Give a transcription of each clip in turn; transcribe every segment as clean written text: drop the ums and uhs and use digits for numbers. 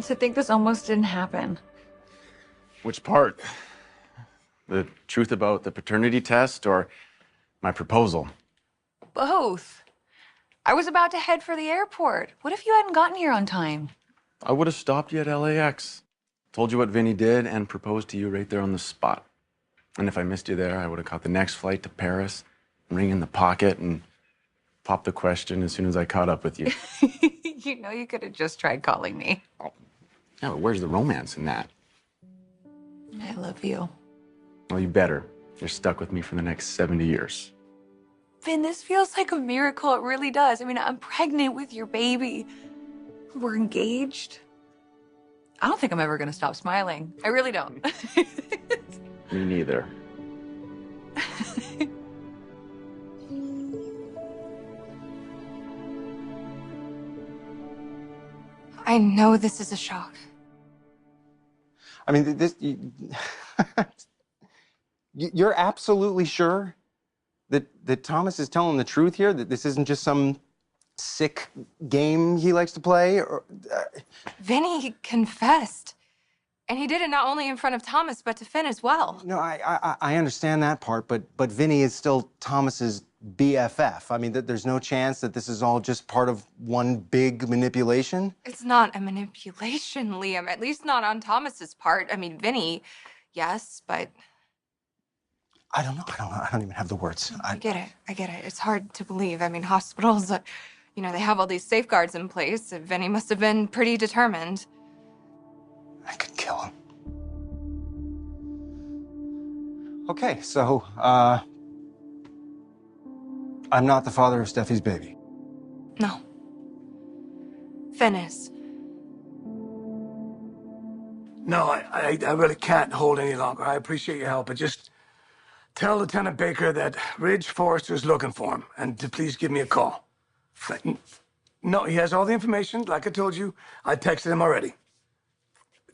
To think this almost didn't happen. Which part? The truth about the paternity test or my proposal? Both. I was about to head for the airport. What if you hadn't gotten here on time? I would have stopped you at LAX. Told you what Vinny did and proposed to you right there on the spot. And if I missed you there, I would have caught the next flight to Paris, ring in the pocket, and pop the question as soon as I caught up with you. You know you could have just tried calling me. Oh. Yeah, but where's the romance in that? I love you. Well, you better. You're stuck with me for the next 70 years. Finn, this feels like a miracle. It really does. I mean, I'm pregnant with your baby. We're engaged. I don't think I'm ever going to stop smiling. I really don't. Me neither. I know this is a shock. I mean, you're absolutely sure that Thomas is telling the truth here? That this isn't just some sick game he likes to play? Or, Vinny confessed. And he did it not only in front of Thomas, but to Finn as well. No, I understand that part, but Vinny is still Thomas's BFF. I mean, there's no chance that this is all just part of one big manipulation? It's not a manipulation, Liam. At least not on Thomas's part. I mean, Vinny, yes, but... I don't know. I don't even have the words. I get it. It's hard to believe. I mean, hospitals, you know, they have all these safeguards in place. Vinny must have been pretty determined. I could kill him. Okay, so, I'm not the father of Steffi's baby. No. Finn is. No, I really can't hold any longer. I appreciate your help, but just tell Lieutenant Baker that Ridge Forrester is looking for him, and to please give me a call. No, he has all the information. Like I told you, I texted him already.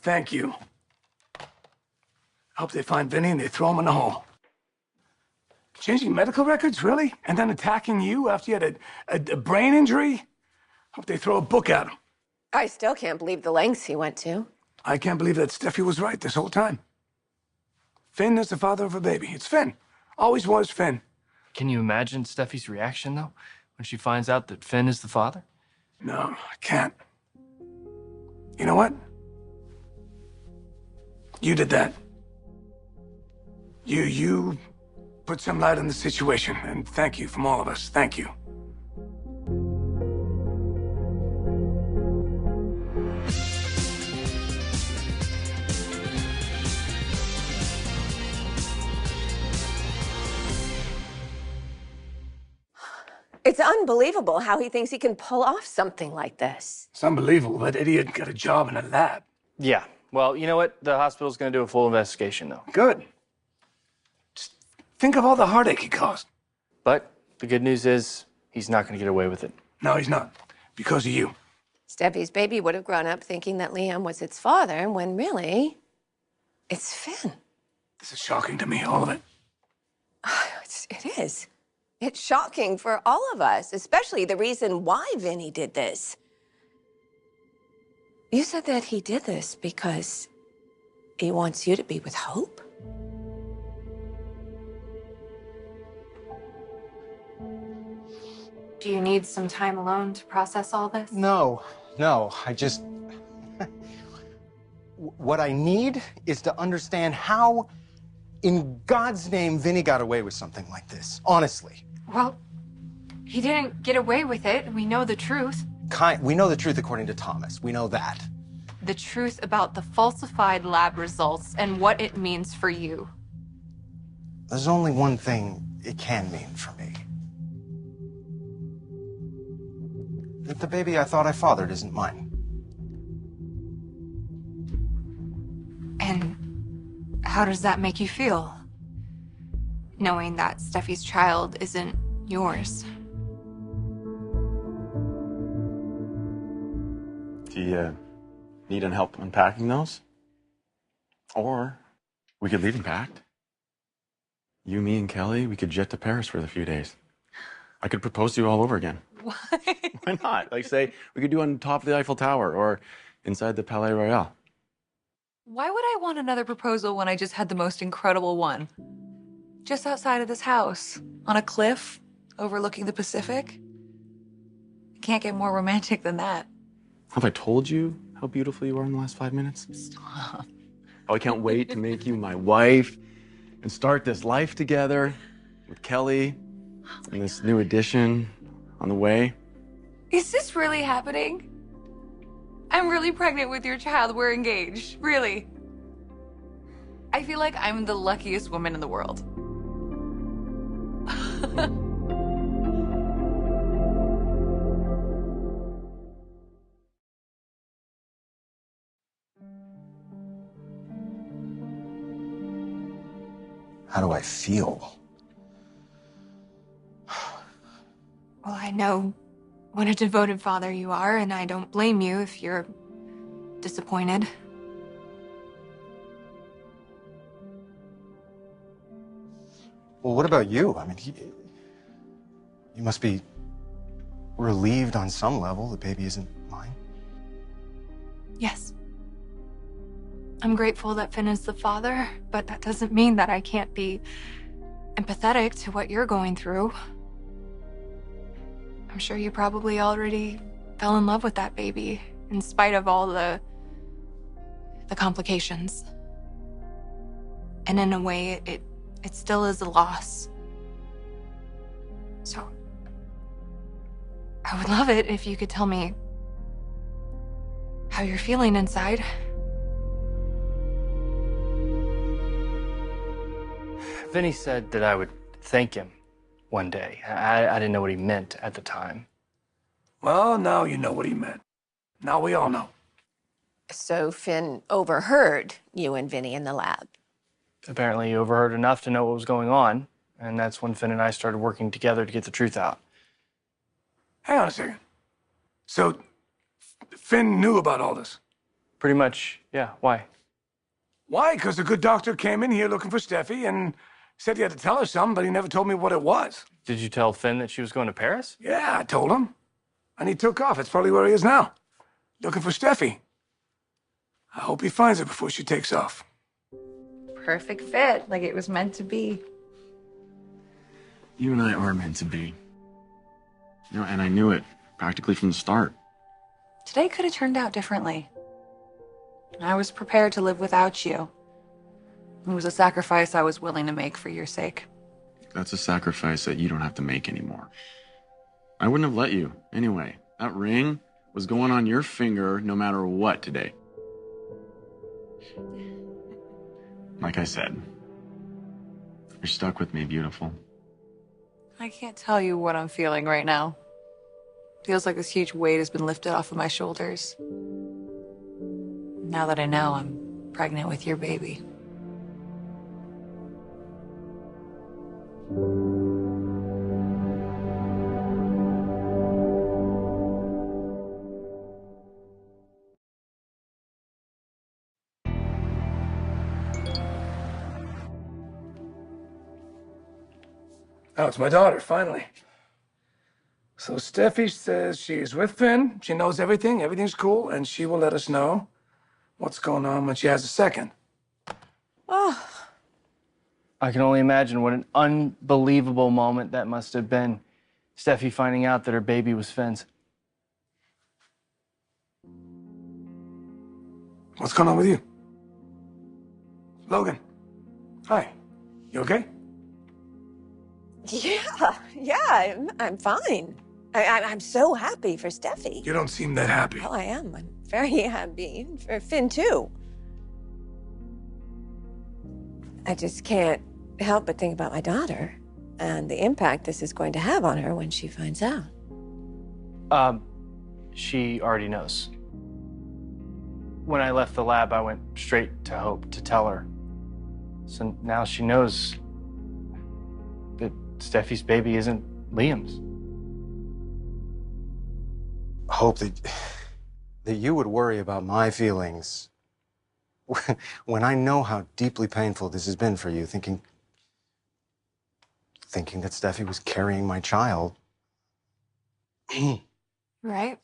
Thank you. I hope they find Vinny and they throw him in the hole. Changing medical records, really? And then attacking you after you had a brain injury? Hope they throw a book at him. I still can't believe the lengths he went to. I can't believe that Steffi was right this whole time. Finn is the father of her baby. It's Finn. Always was Finn. Can you imagine Steffi's reaction, though, when she finds out that Finn is the father? No, I can't. You know what? You did that. You put some light on the situation, and thank you from all of us. Thank you. It's unbelievable how he thinks he can pull off something like this. It's unbelievable that idiot got a job in a lab. Yeah. Well, you know what? The hospital's going to do a full investigation, though. Good. Just think of all the heartache he caused. But the good news is he's not going to get away with it. No, he's not. Because of you. Steffi's baby would have grown up thinking that Liam was its father, when really, it's Finn. This is shocking to me, all of it. It is. It's shocking for all of us, especially the reason why Vinny did this. You said that he did this because he wants you to be with Hope? Do you need some time alone to process all this? No, I just... What I need is to understand how, in God's name, Vinny got away with something like this, honestly. Well, he didn't get away with it. We know the truth. We know the truth according to Thomas. We know that. The truth about the falsified lab results and what it means for you. There's only one thing it can mean for me. That the baby I thought I fathered isn't mine. And how does that make you feel? Knowing that Steffi's child isn't yours. Do you need any help unpacking those? Or we could leave them packed. You, me, and Kelly, we could jet to Paris for a few days. I could propose to you all over again. What? Why not? Like, say, we could do on top of the Eiffel Tower, or inside the Palais Royal. Why would I want another proposal when I just had the most incredible one? Just outside of this house, on a cliff, overlooking the Pacific. Can't get more romantic than that. Have I told you how beautiful you are in the last 5 minutes? Stop. Oh, I can't wait to make you my wife and start this life together with Kelly and this new addition on the way. Is this really happening? I'm really pregnant with your child. We're engaged. Really. I feel like I'm the luckiest woman in the world. How do I feel? Well, I know what a devoted father you are, and I don't blame you if you're disappointed. Well, what about you? I mean, you must be relieved on some level the baby isn't mine. Yes. I'm grateful that Finn is the father, but that doesn't mean that I can't be empathetic to what you're going through. I'm sure you probably already fell in love with that baby, in spite of all the complications. And in a way, it still is a loss. So, I would love it if you could tell me how you're feeling inside. Vinny said that I would thank him one day. I didn't know what he meant at the time. Well, now you know what he meant. Now we all know. So Finn overheard you and Vinny in the lab. Apparently, he overheard enough to know what was going on, and that's when Finn and I started working together to get the truth out. Hang on a second. So, Finn knew about all this? Pretty much, yeah. Why? Why? Because the good doctor came in here looking for Steffi and said he had to tell her something, but he never told me what it was. Did you tell Finn that she was going to Paris? Yeah, I told him. And he took off. It's probably where he is now. Looking for Steffi. I hope he finds her before she takes off. Perfect fit, like it was meant to be. You and I are meant to be. You know, and I knew it practically from the start. Today could have turned out differently. I was prepared to live without you. It was a sacrifice I was willing to make for your sake. That's a sacrifice that you don't have to make anymore. I wouldn't have let you, anyway. That ring was going on your finger no matter what today. Like I said, you're stuck with me, beautiful. I can't tell you what I'm feeling right now. Feels like this huge weight has been lifted off of my shoulders. Now that I know I'm pregnant with your baby. Oh, it's my daughter, finally. So Steffi says she's with Finn. She knows everything. Everything's cool, and she will let us know what's going on when she has a second. Oh, I can only imagine what an unbelievable moment that must have been. Steffi finding out that her baby was Finn's. What's going on with you? Logan. Hi. You okay? yeah, I'm fine. I'm so happy for Steffi. You don't seem that happy. Well, I am. I'm very happy for Finn, too. I just can't help but think about my daughter and the impact this is going to have on her when she finds out. She already knows. When I left the lab, I went straight to Hope to tell her. So now she knows that Steffi's baby isn't Liam's. Hope that you would worry about my feelings when I know how deeply painful this has been for you, thinking that Steffi was carrying my child. Right.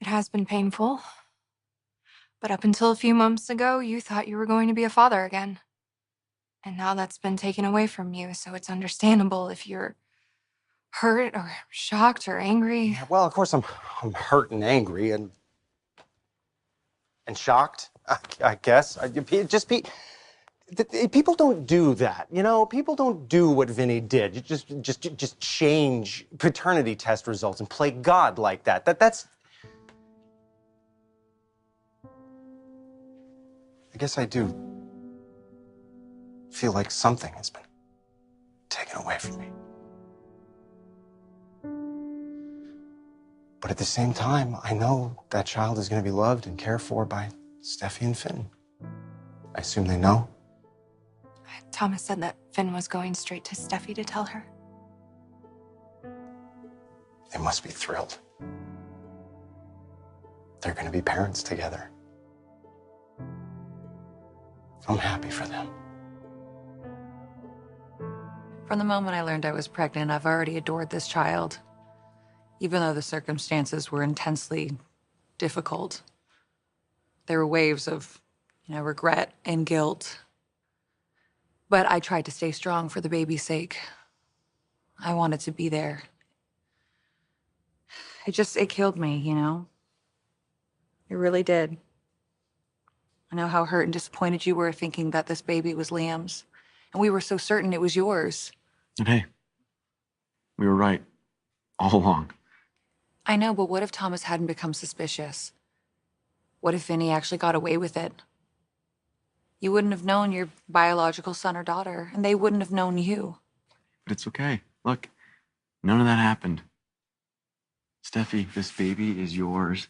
It has been painful. But up until a few months ago, you thought you were going to be a father again. And now that's been taken away from you, so it's understandable if you're hurt or shocked or angry. Yeah, well, of course I'm hurt and angry and shocked, I guess. People don't do that, you know? People don't do what Vinny did. You just change paternity test results and play God like that. That's... I guess I do feel like something has been taken away from me. But at the same time, I know that child is going to be loved and cared for by Steffi and Finn. I assume they know. Thomas said that Finn was going straight to Steffi to tell her. They must be thrilled. They're going to be parents together. I'm happy for them. From the moment I learned I was pregnant, I've already adored this child, even though the circumstances were intensely difficult. There were waves of, regret and guilt. But I tried to stay strong for the baby's sake. I wanted to be there. It killed me, It really did. I know how hurt and disappointed you were thinking that this baby was Liam's. And we were so certain it was yours. And hey, we were right all along. I know, but what if Thomas hadn't become suspicious? What if Vinny actually got away with it? You wouldn't have known your biological son or daughter, and they wouldn't have known you. But it's okay. Look, none of that happened. Steffi, this baby is yours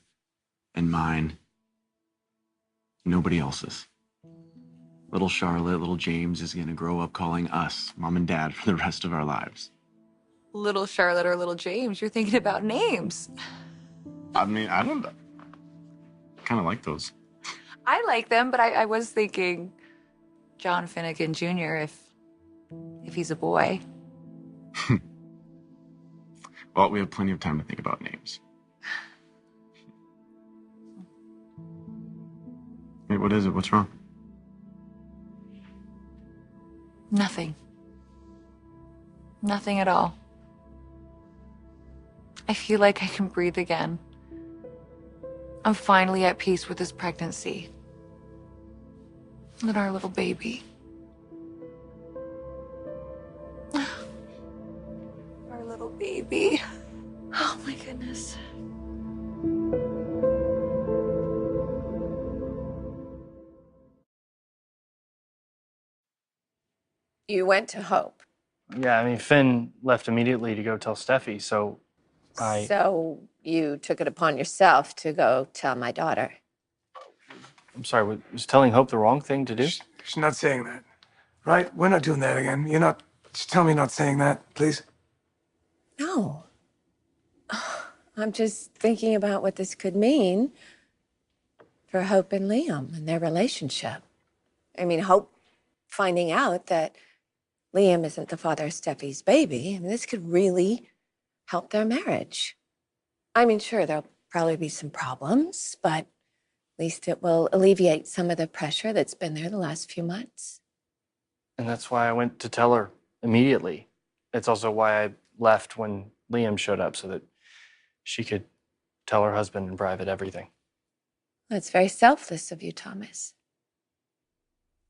and mine. Nobody else's. Little Charlotte, little James is gonna grow up calling us mom and dad for the rest of our lives. Little Charlotte or little James, you're thinking about names. I mean, I don't kind of like those. I like them, but I was thinking John Finnegan Jr. if he's a boy. Well, we have plenty of time to think about names. Hey, what is it? What's wrong? Nothing. Nothing at all. I feel like I can breathe again. I'm finally at peace with this pregnancy. And our little baby. Our little baby. Oh my goodness. You went to Hope. Yeah, I mean, Finn left immediately to go tell Steffi, so So you took it upon yourself to go tell my daughter. I'm sorry, was telling Hope the wrong thing to do? She's not saying that, right? We're not doing that again. You're not. Just tell me you're not saying that, please. No. I'm just thinking about what this could mean for Hope and Liam and their relationship. I mean, Hope finding out that Liam isn't the father of Steffi's baby, I mean, this could really help their marriage. I mean, sure, there'll probably be some problems, but at least it will alleviate some of the pressure that's been there the last few months. And that's why I went to tell her immediately. It's also why I left when Liam showed up, so that she could tell her husband in private everything. That's very selfless of you, Thomas.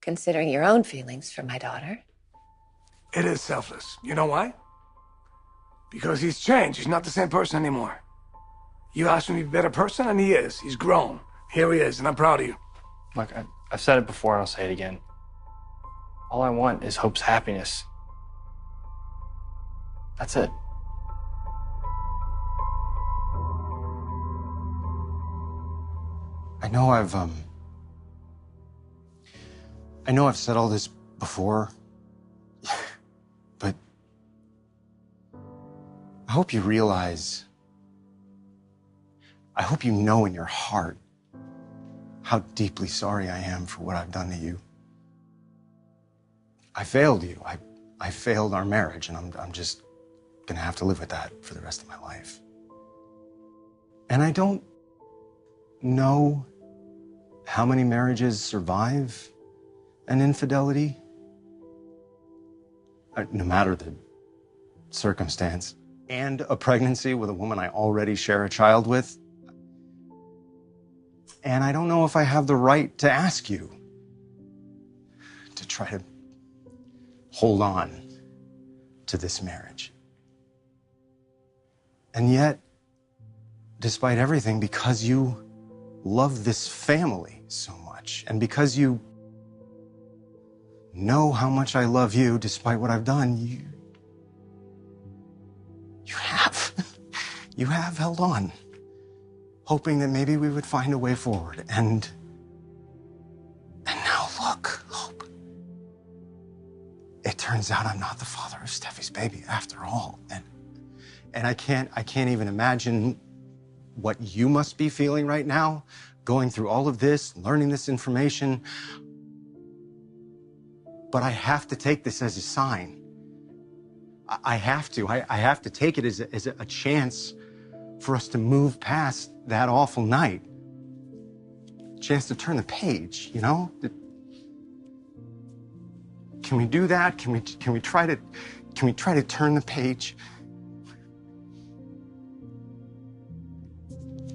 Considering your own feelings for my daughter. It is selfless. You know why? Because he's changed. He's not the same person anymore. You asked him to be a better person, and he is. He's grown. Here he is, and I'm proud of you. Look, I've said it before, and I'll say it again. All I want is Hope's happiness. That's it. I know I've said all this before, but I hope you realize, I hope you know in your heart how deeply sorry I am for what I've done to you. I failed you. I failed our marriage, and I'm just gonna have to live with that for the rest of my life. And I don't know how many marriages survive an infidelity? No matter the circumstance, and a pregnancy with a woman I already share a child with. And I don't know if I have the right to ask you to try to hold on to this marriage. And yet, despite everything, because you love this family so much, and because you know how much I love you, despite what I've done, you have held on, hoping that maybe we would find a way forward. And now look, Hope. It turns out I'm not the father of Steffi's baby after all. And I can't even imagine what you must be feeling right now, going through all of this, learning this information. But I have to take this as a sign. I have to. I have to take it as a chance for us to move past that awful night. A chance to turn the page, you know? Can we do that? Can we try to turn the page?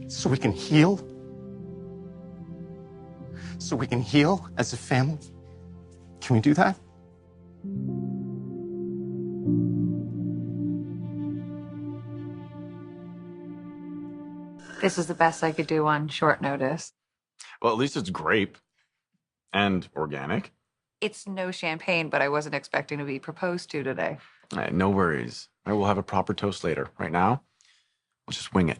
So we can heal? So we can heal as a family? Can we do that? This is the best I could do on short notice. Well, at least it's grape and organic. It's no champagne, but I wasn't expecting to be proposed to today. No worries. We'll have a proper toast later. Right now, let's just wing it.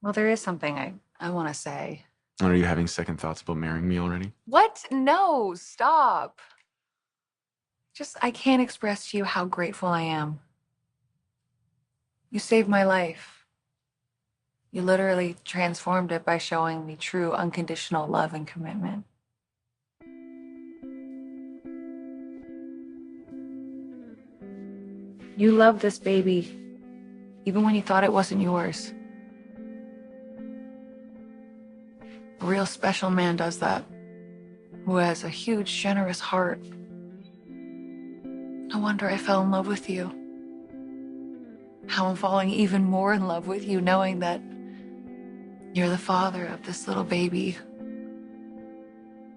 Well, there is something I want to say. Are you having second thoughts about marrying me already? What? No, stop. I can't express to you how grateful I am. You saved my life. You literally transformed it by showing me true unconditional love and commitment. You loved this baby, even when you thought it wasn't yours. A real special man does that, who has a huge, generous heart. No wonder I fell in love with you. How I'm falling even more in love with you, knowing that you're the father of this little baby.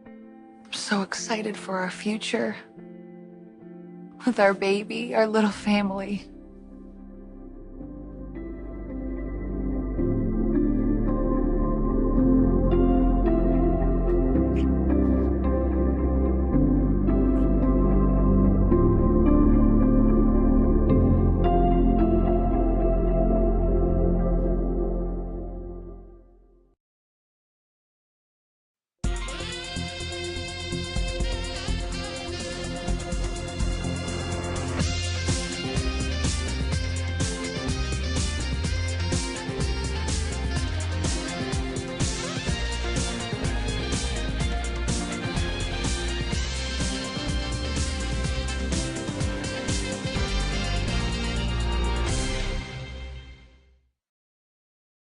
I'm so excited for our future. With our baby, our little family.